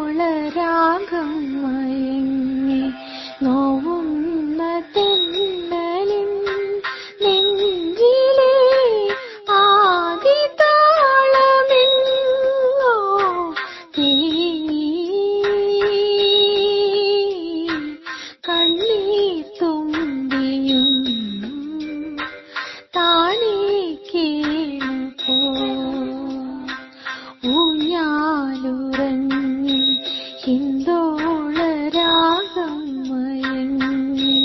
ഹിന്ദോളരാഗം മയങ്ങി നോവുന്ന തെന്നലിൻ നെഞ്ചിലെ ആദിതാളമെങ്ങോ തേങ്ങി കണ്ണീർ തുമ്പിയും താനേ കേണുപോ ഊഞ്ഞാലുറങ്ങി ഹിന്ദോളരാഗം മയങ്ങി.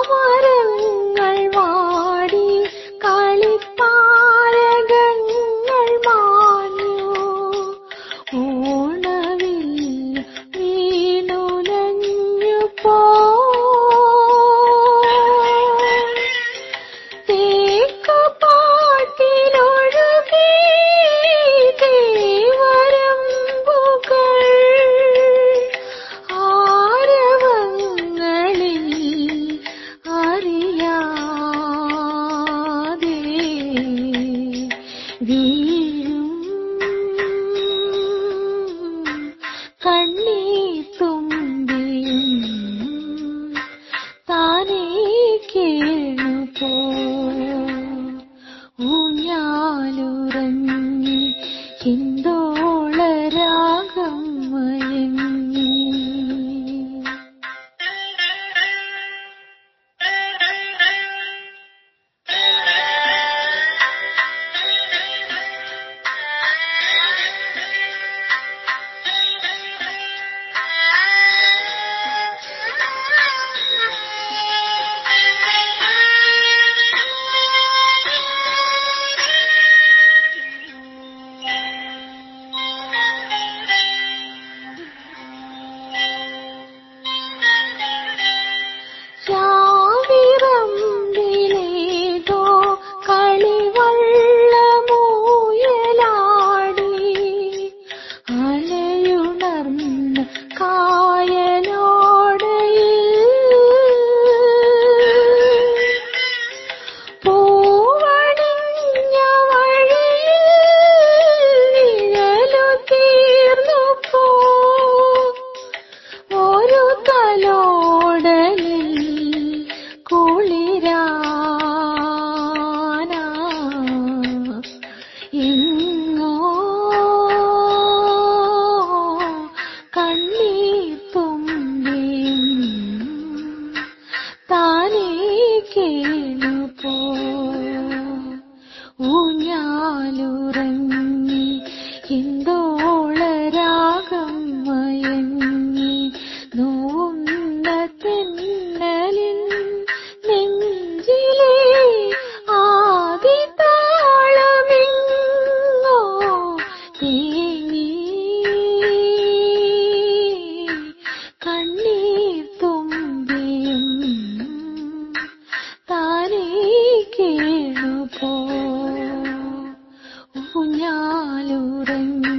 ചാമരങ്ങൾ വാടി കളിപ്പാരകങ്ങൾ മാഞ്ഞു ഓണവിൽ വീണുലഞ്ഞു പോ തേക്കുപാട്ടിലൊഴുകി തേവരമ്പുകൾ ആരവങ്ങളിൽ അറിയാതെ വീഴും കണ്ണീർ തുമ്പിയും താനേ കേണുപോ ഊഞ്ഞാലുറങ്ങി ഹിന്ദോളരാഗം മയങ്ങി. ിലേതോ കളിവള്ളമൂയലാടി അലയുണർന്ന് കായലോടയിൽ പൂവണിഞ്ഞ വഴിയിൽ നിഴലു തീർന്നു പോ ഒരു തലോടലിൽ കുളിരാനാ എങ്ങോ കണ്ണീർ തുമ്പിയും താനേ കേണുപോ ഊഞ്ഞാലുറങ്ങി ഹിന്ദോളരാഗം മയങ്ങി നോവുന്ന തെന്നലിൻ നെഞ്ചിലെ ആദിതാളമെങ്ങോ തേങ്ങി കണ്ണീർ തുമ്പിയും താനേ കേണുപോ ഊഞ്ഞാലുറങ്ങി